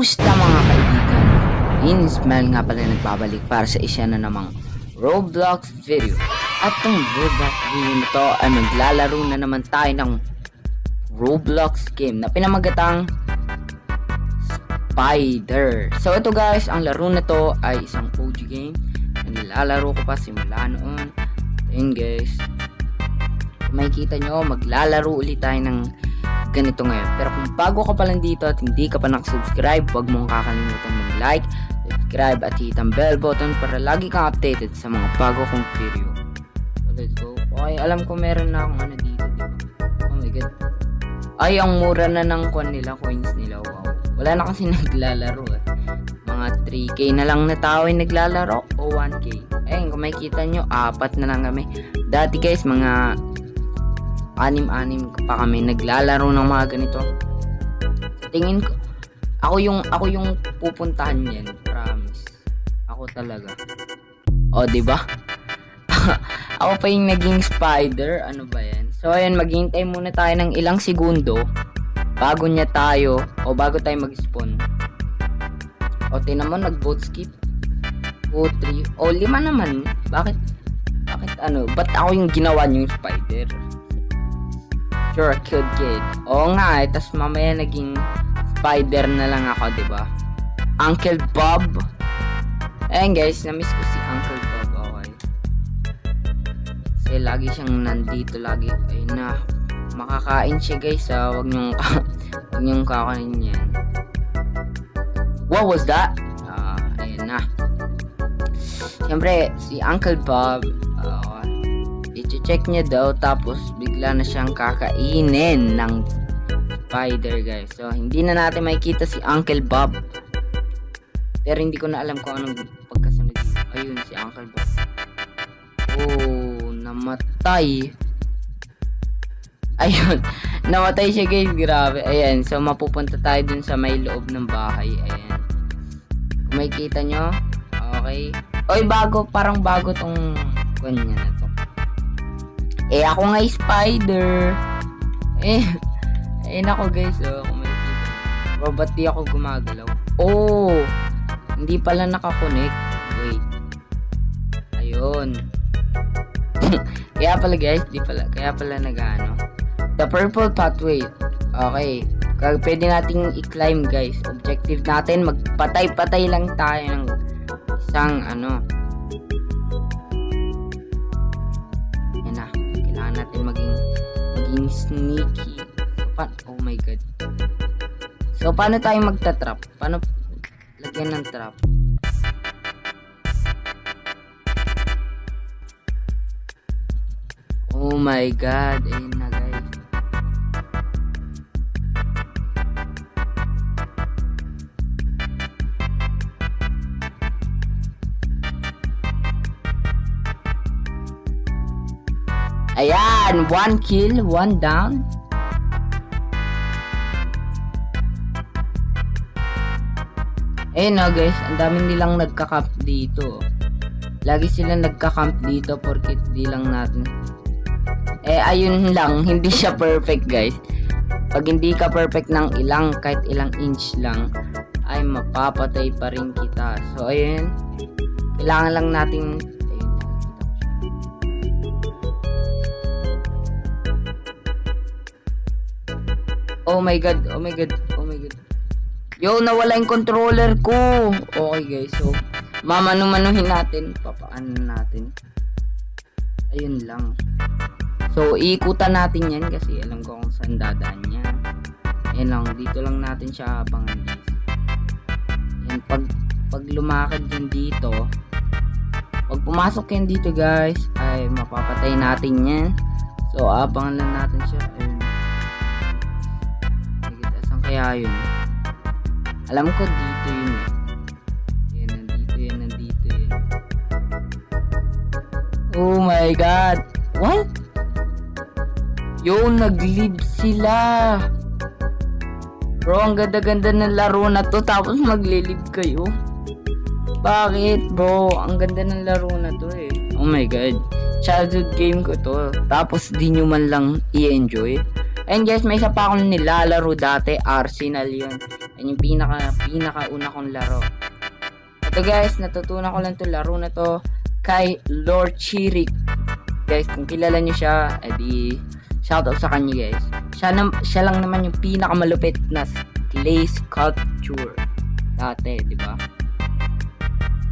Kamusta mga kaibigan? Ismail nga pala nagbabalik para sa isa na namang Roblox video. At itong Roblox video na to ay maglalaro na naman tayo ng Roblox game na pinamagatang Spider. So ito guys, ang laro na to ay isang OG game na nilalaro ko pa simula noon. Ayun guys, kung makikita nyo, maglalaro ulit tayo ng ganito ngayon. Pero kung bago ka pa lang dito at hindi ka pa nakasubscribe, huwag mong kakalimutan mag-like, subscribe at hit ang bell button para lagi kang updated sa mga bago kong video. So let's go. Okay, alam ko meron na akong ano dito, diba? Oh my god. Ay, ang mura na ng coins nila. Wow. Wala na kasi naglalaro eh. Mga 3k na lang na tao ay naglalaro o 1k. Ayun, kung makikita nyo, 4 na lang kami. Dati guys, mga 6 pa kami naglalaro ng mga ganito. Tingin ko ako yung pupuntahan niyan, promise. Ako talaga. O, di ba? Ako pa yung naging spider, ano ba 'yan? So ayun, maghihintay muna tayo ng ilang segundo bago tayo mag-spawn. O, tinan mo, nag-vote skip. O, 3. O, 5 naman. Bakit ba't ako yung ginawa niyo yung spider? You're a cute kid. Oo nga eh, tas mamaya naging spider na lang ako, diba? Uncle Bob. Ayan guys, namiss ko si Uncle Bob, okay. Kasi lagi siyang nandito lagi. Ayun na, makakain siya guys, wag niyong kakanin yan. What was that? Ayun na. Siyempre, si Uncle Bob, i-check niya daw, tapos bigla na siyang kakainin ng spider guys. So hindi na natin makikita si Uncle Bob, pero hindi ko na alam kung anong pagkasunod dito. Ayun si Uncle Bob. Oh, namatay. Ayun, namatay siya guys, grabe. Ayan, so mapupunta tayo dun sa may loob ng bahay. Ayan, kung makikita nyo. Okay. Oy, parang bago tong kanya na to. Eh, ako nga spider. Ako guys, kung makikita. Bro, ba't di ako gumagalaw? Oh, hindi pala nakakonect. Wait. Ayun. Kaya pala guys, kaya pala nag-ano. The purple pathway. Okay. Pwede nating i-climb guys. Objective natin, magpatay-patay lang tayo ng isang natin maging sneaky. Oh my god. So paano tayo magta-trap? Paano lagyan ng trap? Oh my god. Ayun na guys. Ayan, 1 kill, 1 down. Ayun na guys, ang daming nilang nagka-camp dito. Lagi silang nagka-camp dito porkit di lang natin. Ayun lang, hindi siya perfect guys. Pag hindi ka perfect ng kahit ilang inch lang, ay mapapatay pa rin kita. So ayun, kailangan lang nating Oh my god. Yo, nawala yung controller ko. Okay guys, so mamanu-manuhin natin. Papaano natin. Ayun lang. So iikutan natin yan kasi alam ko kung saan dadaan yan. Ayan lang, dito lang natin siya abangan guys. Yan, pag lumakad yan dito, pag pumasok yan dito guys, ay mapapatay natin yan. So abangan lang natin siya. Ayun. Kaya yun, alam ko dito yun eh. Nandito yun. Oh my god, what? Yo, nag-live sila. Bro, ang ganda-ganda ng laro na to, tapos maglilive kayo. Bakit bro? Ang ganda ng laro na to eh. Oh my god, childhood game ko to, tapos di nyo man lang i-enjoy. And guys, may isa pa akong nilalaro dati, Arsenal yun. Yan yung pinaka-una kong laro. Ito guys, natutunan ko lang to laro na to kay Lord Chirik. Guys, kung kilala nyo siya, edi shoutout sa kanya guys. Siya lang naman yung pinakamalupit na clay sculpture dati, di ba?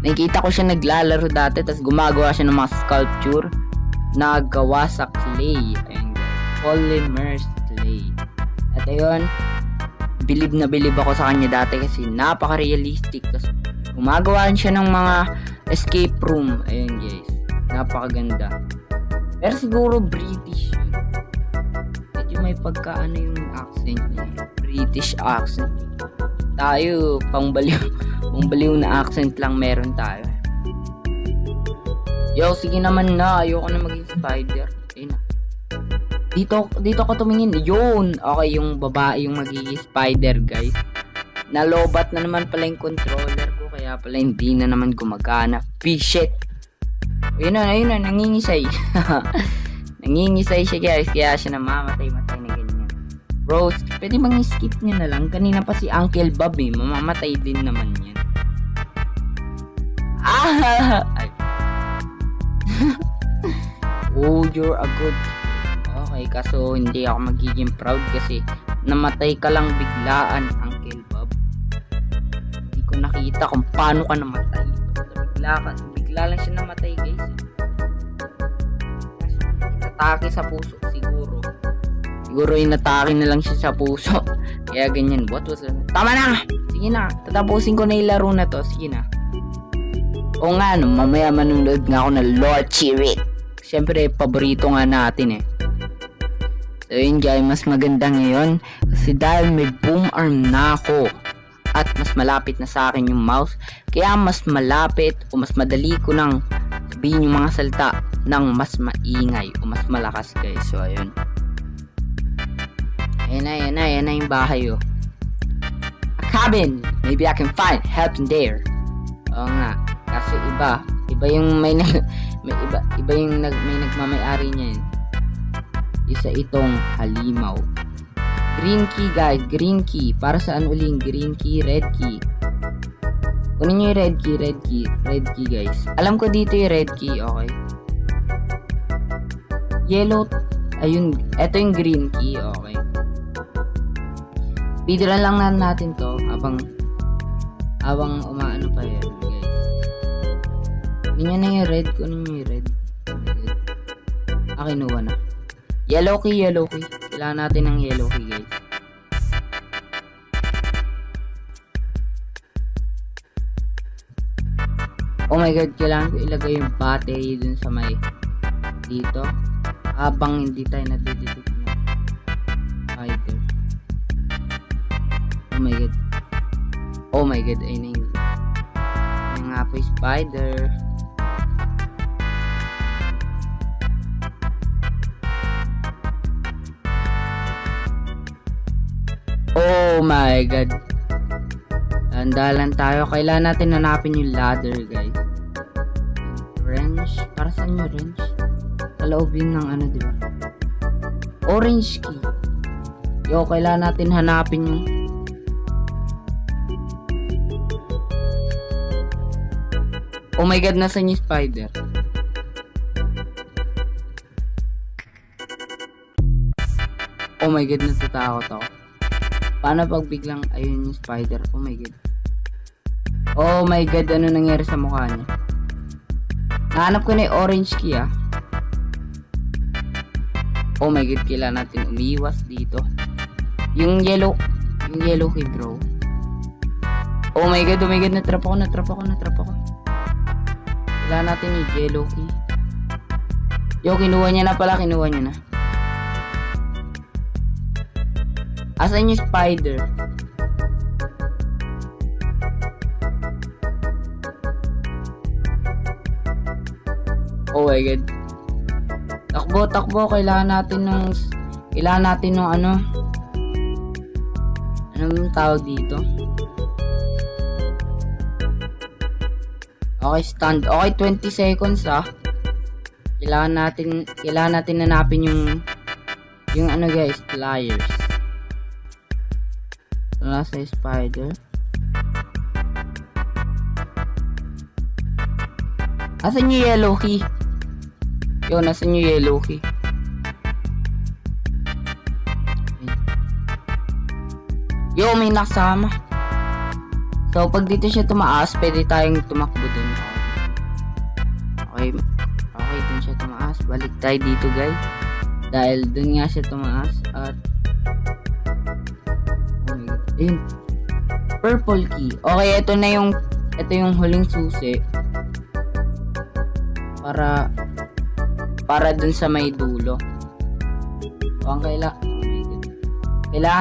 Nakikita ko siya naglalaro dati, tapos gumagawa siya ng mga sculpture na gawa sa clay. Ayun guys, polymer clay. At ayun, bilib na bilib ako sa kanya dati kasi napaka-realistic. Tapos gumagawa siya ng mga escape room. Ayun guys, napakaganda. Pero siguro British. Medyo may pagkaano yung accent niya. British accent. Tayo, pangbaliw na accent lang meron tayo. Yo, sige naman na. Ayoko na maging spider. Ayun na. Dito ko tumingin. Yun. Okay, yung babae yung magiging spider, guys. Nalobat na naman pala yung controller ko. Kaya pala hindi na naman gumagana. Shit. Ayun na, nangingisay. Nangingisay siya guys, kaya siya namamatay na ganyan. Bro, pwede bang skip nyo na lang? Kanina pa si Uncle Bob mamamatay din naman yan. Ay. Oh, you're a good. Okay, kaso hindi ako magiging proud kasi namatay ka lang biglaan, Uncle Bob. Hindi ko nakita kung paano ka namatay. Bigla lang siya namatay guys. Inatake sa puso siguro. Siguro inatake na lang siya sa puso. Kaya ganyan. What was that? Tama na! Sige na. Tatapusin ko na yung laro na to. Sige na. O nga no, mamaya manunod nga ako ng Lord Chirik. Siyempre, paborito nga natin eh. So yun guys, mas maganda ngayon. Kasi dahil may boom arm na ako. At mas malapit na sa akin yung mouse, kaya mas malapit o mas madali ko nang sabihin yung mga salita ng mas maingay o mas malakas guys. So ayun, ayan na yung bahay oh. A cabin, maybe I can find help in there. Oo nga, kasi iba yung may nagmamay-ari niyan. Isa itong halimaw. Green key guys, green key. Para saan uling? Green key, red key. Kunin nyo yung red key guys. Alam ko dito yung red key, okay. Yellow, ayun, eto yung green key, okay. Speedrun lang natin to habang umaano pa yan guys. Kunin na yung red, kunin nyo yung red. Kinuha na. Yellow key. Kailangan natin ng yellow key guys. Oh my god, kailangan ko ilagay yung battery dun sa may dito. Habang hindi tayo nadidetect na spider. Oh my god, ayun na yun. Ayun nga po yung spider. Oh my god. Andalan tayo. Kailangan natin hanapin yung ladder guys. Wrench. Para saan yung wrench? Sa loob yun ng ano diba? Orange key. Yo, kailangan natin hanapin yung oh my god, nasan yung spider? Oh my god, natatakot ako. Paano pag biglang ayun yung spider? Oh my god. Oh my god, ano nangyari sa mukha niya? Nahanap ko na yung orange key ah. Oh my god, kailangan natin umiwas dito. Yung yellow key bro. Oh my god, natrap ako. Kailangan natin yung yellow key. Yo, kinuha niya na. Asan yung spider? Oh my god. Takbo. Kailangan natin ng ano. Anong tawag dito? Okay, stand. Okay, 20 seconds ah. Kailangan natin hanapin yung ano guys, pliers. nasa spider. Asan yung yellow key? Yo, nasan yung yellow key? Yo, may nakasama. So, pag dito siya tumaas, pwede tayong tumakbo dun. Okay. Okay, dun siya tumaas. Balik tayo dito, guys. Dahil dun nga siya tumaas. At oh my God. Ayun. Purple key. Okay, ito yung huling susi. Para dun sa may dulo. O, ang kailangan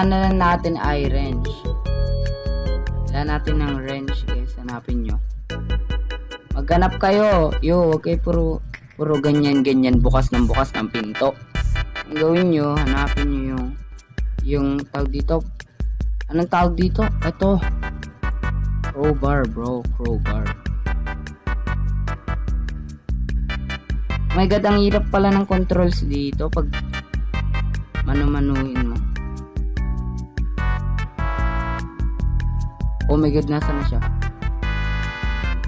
na lang natin ay wrench. Kailangan natin ng wrench, guys. Hanapin nyo. Maghanap kayo. Yo, okay, puro ganyan. Bukas ng pinto. Ang gawin nyo, hanapin nyo yung tawag dito. Anong tawag dito? Ito. Crowbar, bro. Crowbar. My God, ang hirap pala ng controls dito pag mano-manuhin mo. Oh my God, nasa na siya?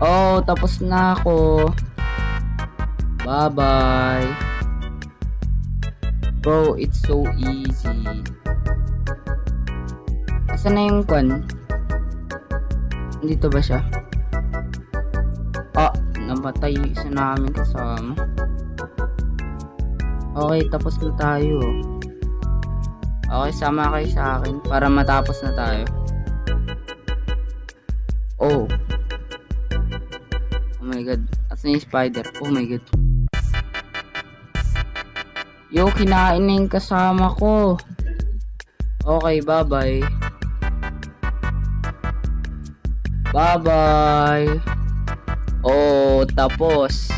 Oh, tapos na ako. Bye-bye. Bro, it's so easy. Asan na yung kwan? Dito ba siya? Ah, namatay isa namin kasama. Okay, tapos na tayo. Okay, sama kayo sa akin para matapos na tayo. Oh. Oh my God. Asan yung spider? Oh my God. Yo, kinain na yung kasama ko. Okay, bye-bye. Bye-bye. Oh, tapos.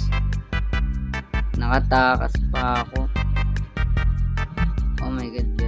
Nakatakas pa ako. Oh my God.